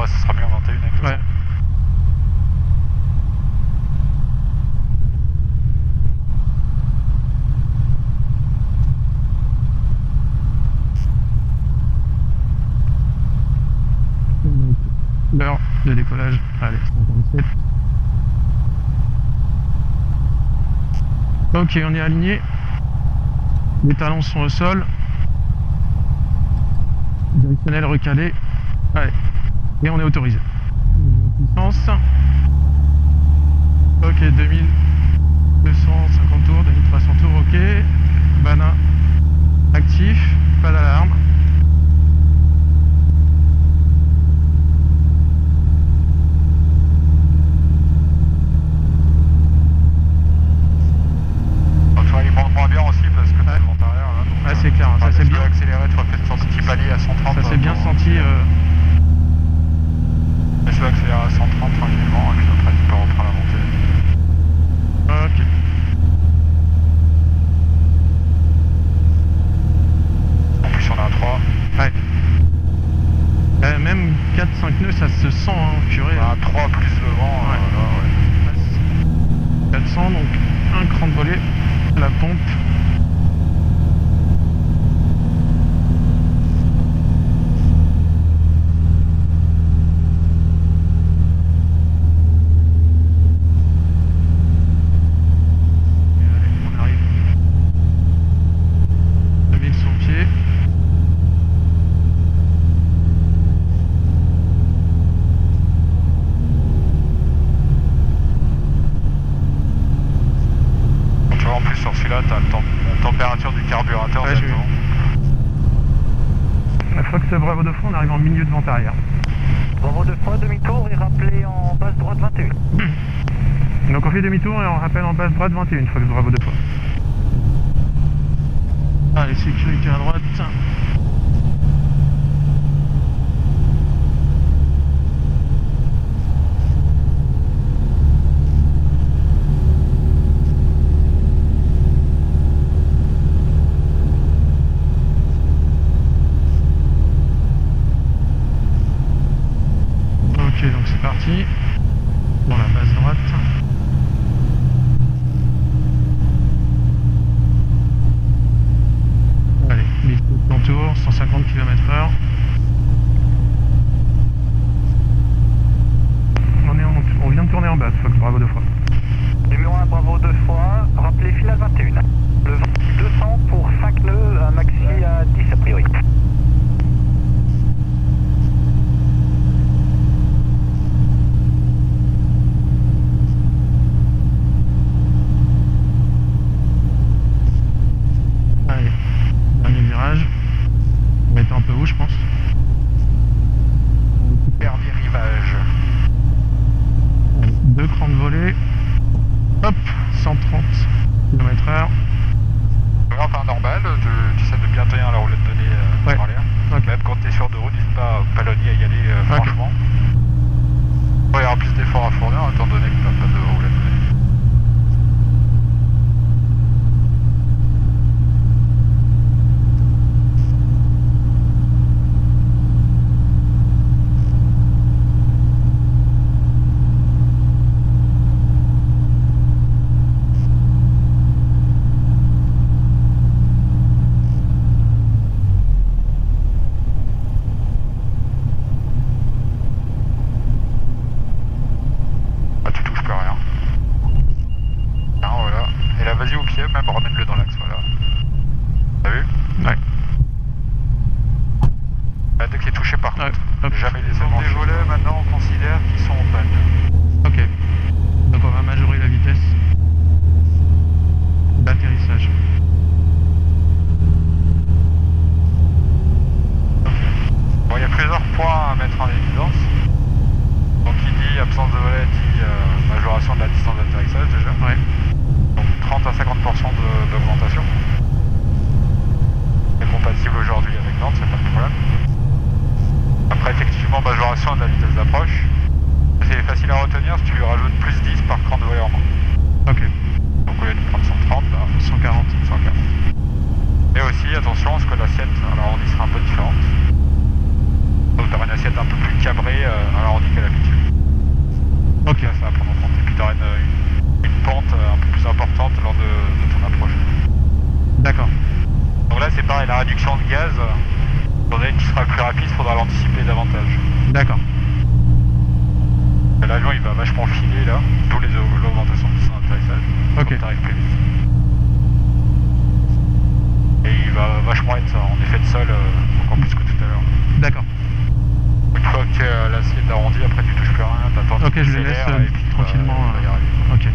Ouais, ça sera mieux en 21 avec Ouais. Donc, l'heure de décollage, allez, 57. Ok, on est aligné. Les talons sont au sol. Directionnel recalé. Allez, et on est autorisé. Puissance. Ok, 2250 tours, 2300 tours, ok. Bana actif, pas d'alarme. Bien aussi parce que t'as le vent arrière là. Donc, ouais, c'est clair, ça c'est bien accéléré, tu vas peut-être sur ce petit palier à 130. Ça s'est bien senti. Je vais accélérer à 130 tranquillement et puis après tu peux reprendre la montée. Ok. En plus on a un 3. Ouais. Même 4-5 nœuds ça se sent, hein, purée. On a un 3 plus le vent. Ouais. Là, ouais. 400, donc un cran de volée, la pompe. carburateur. Ouais, Fox Bravo 2 fois, on arrive en milieu de vent arrière. Bravo 2 fois, demi-tour et rappelé en base droite 21. Donc on fait demi-tour et on rappelle en base droite 21, Fox Bravo 2 fois. Allez, sécurité à droite. Ok, donc c'est parti. Dans la base droite. Allez, 1700 tours, 150 km/h. On vient de tourner en base, Fox Bravo 2 fois. Numéro 1 Bravo 2 fois, rappelez finale 21. Le 200 pour 5 nœuds, un maxi à 10 a priori. Allez, dernier virage. On va être un peu haut, je pense. Dernier rivage. Allez, 2 crans de volée. Hop, 130 km/h. Enfin normal, tu essaies de bien tenir la roulette de nez en l'air. Okay. Même quand tu es sur de route, n'hésite pas à palonnier à y aller franchement. Il y aura plus d'efforts à fournir étant donné que tu n'as pas de roulette de nez. Vas-y au pied, même ramène-le dans l'axe, voilà. T'as vu? Ouais. Bah, dès qu'il est touché par contre, jamais les Dans des volets, maintenant on considère qu'ils sont en panne. Ok. Donc on va majorer la vitesse d'atterrissage. Ok. Bon, il y a plusieurs points à mettre en évidence. Donc qui dit absence de volet dit majoration de la distance d'atterrissage déjà. Ouais. Donc 30 à 50% d'augmentation. C'est compatible aujourd'hui avec Nantes, c'est pas de problème. Après effectivement majoration de la vitesse d'approche. C'est facile à retenir si tu lui rajoutes plus 10 par cran de volet en moins. Ok. Donc au lieu de prendre 130, là, 140. 140. Et aussi attention parce que l'assiette, alors on y sera un peu différente. Donc tu auras une assiette un peu plus cabrée, faudra l'anticiper davantage. D'accord. L'avion il va vachement filer là, d'où l'augmentation de son atterrissage. Ok. T'arrives plus vite. Et il va vachement être en effet de sol, encore plus que tout à l'heure. D'accord. Une fois que l'assiette d'arrondi, après tu touches plus rien, t'attends. Ok, je le laisse et puis tranquillement. il va y arriver. Ok.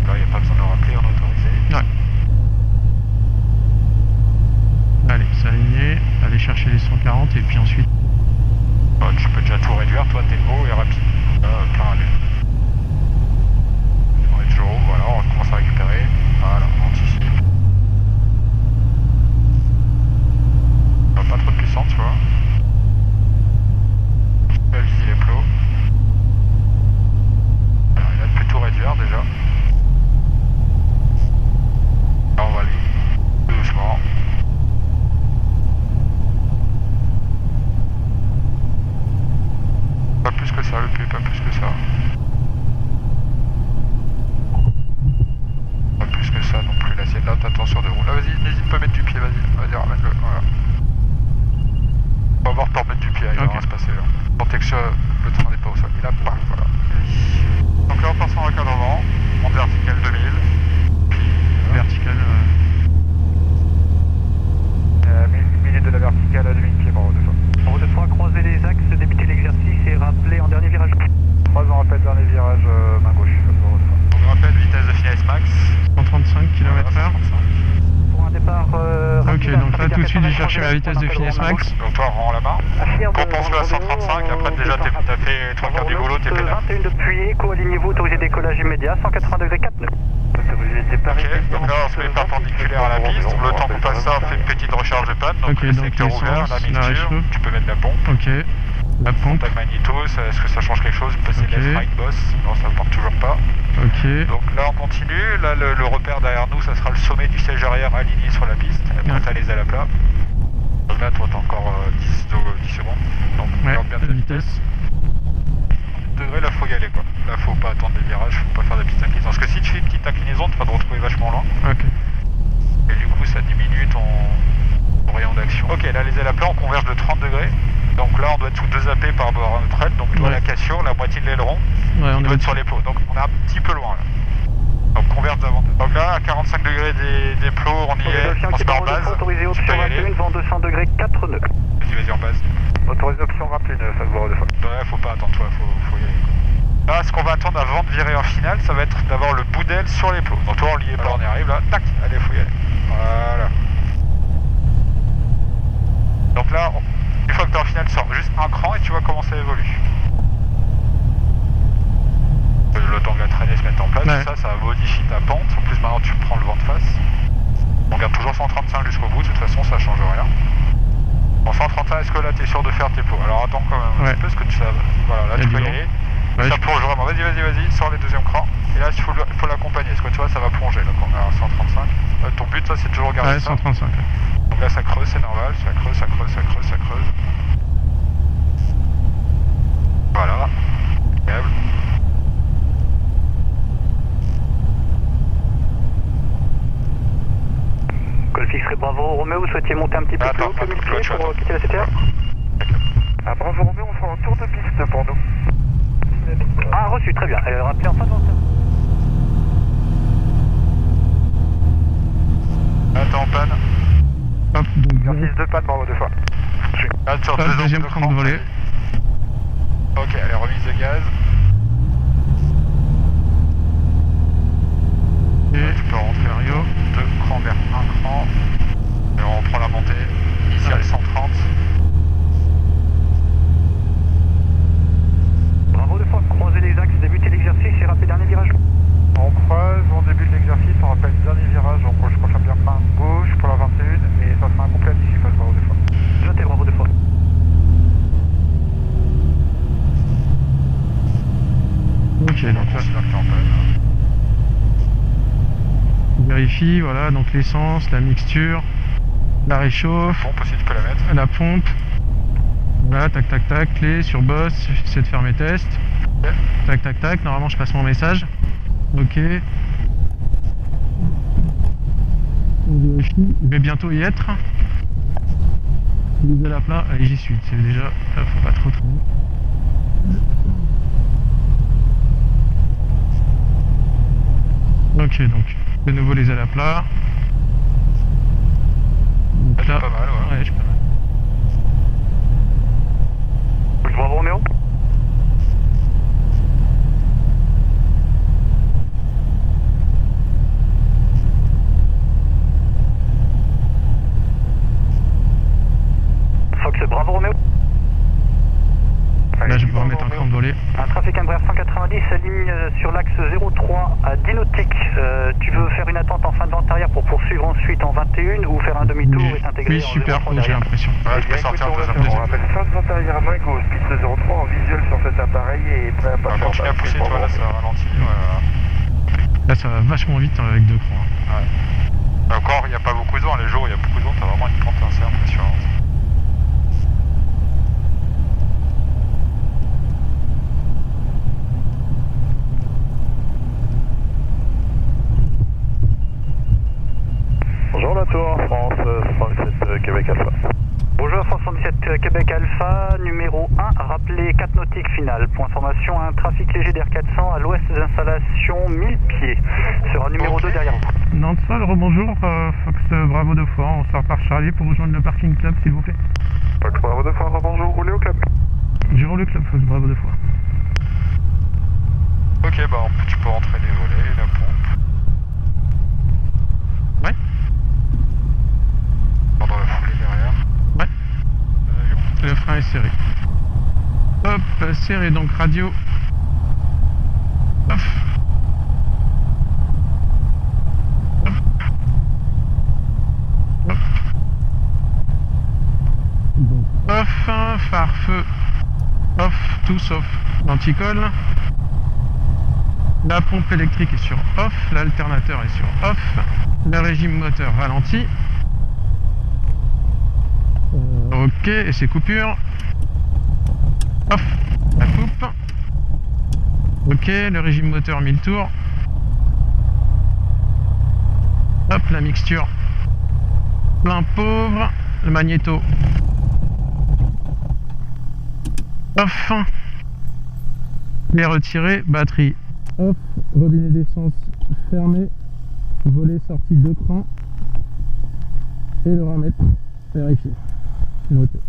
Là il n'y a pas besoin de rappeler, on est autorisé. Ouais. Allez, s'aligner, aller chercher les 140 et puis ensuite. Bah, tu peux déjà tout réduire, toi t'es haut et rapide. Là, plein à l'air. On est toujours haut, voilà, on commence à récupérer. Voilà, on anticipe. Pas trop de puissance, tu vois. On va viser les plots. Alors, il a de plutôt réduire déjà. Là, on va aller doucement. Pas plus que ça, le plus, pas plus que ça. Pas plus que ça non plus, l'assiette là, attention de roue. Là, vas-y, n'hésite pas à mettre du pied, vas-y, ramène-le. Voilà. On va voir pour remettre du pied, il va rien se passer là. Tentez que le train n'est pas au sol. Il a pas, voilà. Donc là, on passe en recadrement, en vertical 2000. Puis. Vertical. Milieu de la verticale à 2000 pieds, bravo 2 fois. Bravo 2 fois, croisez les axes, débutez l'exercice et rappelez en dernier virage. 3 en rappel, dernier virage, main gauche. Bravo 2 fois. On rappelle vitesse de finesse max. 135 km/h. Voilà, 135. Pour un départ Ok, donc là tout de suite j'ai cherché la vitesse de finesse max. Donc toi, rends la main. Compense-le à 135, après déjà t'as fait 3 quarts du boulot, t'es pédale. 21 depuis, co-alignez-vous, autorisé décollage immédiat, 180 degrés 4 nœuds. Ok, donc là on se met perpendiculaire à la piste, le temps qu'on passe ça, on fait une petite recharge de panne, donc Ok, le donc secteur ouvert, l'essence, la la mixture, réchauffe. tu peux mettre la pompe, Ok. La pompe. contact magnétos, est-ce que ça change quelque chose? Passer Ok. left right boss, non ça ne porte toujours pas. Ok. Donc là on continue, là le repère derrière nous ça sera le sommet du siège arrière aligné sur la piste, après t'as les ailes à plat. Donc là toi t'as encore 10 secondes, donc Ouais, regarde bien la ta vitesse. degrés, là faut y aller quoi. Là faut pas attendre les virages, faut pas faire de petites inclinaisons. Parce que si tu fais une petite inclinaison, tu vas te retrouver vachement loin. Ok. Et du coup ça diminue ton rayon d'action. Ok, là les ailes à plat on converge de 30 degrés. Donc là on doit être sous 2 AP par rapport à notre aile. Donc toi Ouais. la cassure, la moitié de l'aileron, Ouais, on doit est être sur les plots. Donc on est un petit peu loin là. Donc converge davantage. Donc là à 45 degrés des plots, on y est, on se met en base. Autorisé Tu peux option y aller. 21, vent 200 degrés 4 nœuds. Vas-y en base. Autorisé option rapide, ça se voit 2 fois. Ouais, faut pas attendre toi, faut y aller quoi. Là, ce qu'on va attendre avant de virer en finale, ça va être d'avoir le bout d'aile sur les plots. Donc toi, on l'y est pas, on y arrive là, tac, allez, faut y aller. Voilà. Donc là, une fois que t'es en finale, sors juste un cran et tu vois comment ça évolue. Le temps que la traînée se mette en place, Ouais. ça va modifier ta pente. En plus, maintenant, tu prends le vent de face. On garde toujours 135 jusqu'au bout, de toute façon, ça change rien. En 135, est-ce que là, t'es sûr de faire tes plots? Alors attends quand même un Ouais. petit peu, ce que tu sais. Voilà, là, Il y a tu du peux y vent. aller. Ouais, Ça plonge vraiment, vas-y, sors les deuxièmes crans. Et là, il faut l'accompagner, parce que tu vois, ça va plonger, là, quand on est à 135. Ton but, ça, c'est toujours garder Ouais, ça. 135. Donc là, ça creuse, c'est normal, ça creuse. Voilà, câble. Golf X-Ray Bravo, Roméo, vous souhaitiez monter un petit peu plus haut que 1000 pieds pour quitter la CTA? Ah, bravo Roméo, on fera un tour de piste pour nous. Ah, reçu, très bien. Rappelez en fin de Attends, en panne. Hop, donc Exercice de panne, bravo 2 fois. Là, tu Pas de deuxième cran de volée. Ok, allez, remise de gaz. Et Tu peux rentrer Rio. 2 crans vers 1 cran. Et on reprend la montée. Initiale 130. Bravo 2 fois, croisez les axes, débutez l'exercice et rappelez dernier virage. On creuse, on débute l'exercice, on rappelle le dernier virage, donc je confirme bien main gauche pour la 21 et ça sera un complet d'ici face bravo 2 fois. Notez, bravo 2 fois. ok, donc là, Considère que t'es en panne. on vérifie, voilà, donc l'essence, la mixture, la réchauffe, Pompe aussi, tu peux la mettre. la pompe. Voilà, tac tac tac, clé sur boss, j'essaie de faire mes tests. Ok. Tac tac tac, normalement je passe mon message. Ok. Il va bientôt y être. Les ailes à plat, allez j'y suis, c'est déjà, faut pas trop trop. Ok, donc de nouveau les ailes à plat. Donc là, pas mal, ouais. Ouais, je suis pas mal. Bravo Roméo. Fox, bravo Roméo. Là je vais pouvoir mettre un cran de volée. Un trafic Embraer 190 aligne sur l'axe 03 à 10 nautiques. Tu veux faire une attente en fin de vente arrière pour poursuivre ensuite en 21 ou faire un demi-tour et t'intégrer Oui, en super 03 haut, j'ai derrière? l'impression. Ouais, je peux sortir en deuxième. On rappelle fin de vente arrière à main gauche, piste 03 en visuel sur cet appareil et prêt à partir. Continue à pousser, toi là ça ralentit. Là ça va vachement vite avec deux crans. Encore, il n'y a pas beaucoup de vent, les jours où il y a beaucoup de vent, t'as vraiment une pente assez impressionnante. Bonjour la tour, France 77 Québec Alpha. Bonjour, 177 Québec Alpha, numéro 1, rappelez 4 nautiques finales. Pour information, un trafic léger d'Air 400 à l'ouest des installations 1000 pieds. Sera numéro 2 derrière vous. Nantes-Sol, rebonjour, Fox Bravo 2 fois, on sort par Charlie pour rejoindre le parking club s'il vous plaît. Fox Bravo 2 fois, rebonjour, roulez au club. Je roule le club, Fox Bravo 2 fois. Ok, bah tu peux rentrer les volets, la pompe. Ouais. Pendant la foulée derrière. Ouais. Le frein est serré. Hop, serré, donc radio. Hop. Hop. Hop. Off, phare, feu. Off, tout sauf l'anticolle. La pompe électrique est sur off, l'alternateur est sur off. Le régime moteur ralenti. Ok, et ses coupures. Off, la coupe. Ok, le régime moteur 1000 tours. Hop, la mixture. Plein pauvre. Le magnéto. Off. Les retirer, batterie. Off, robinet d'essence fermé. Volet sortie de cran. Et le ramètre vérifié. Noté.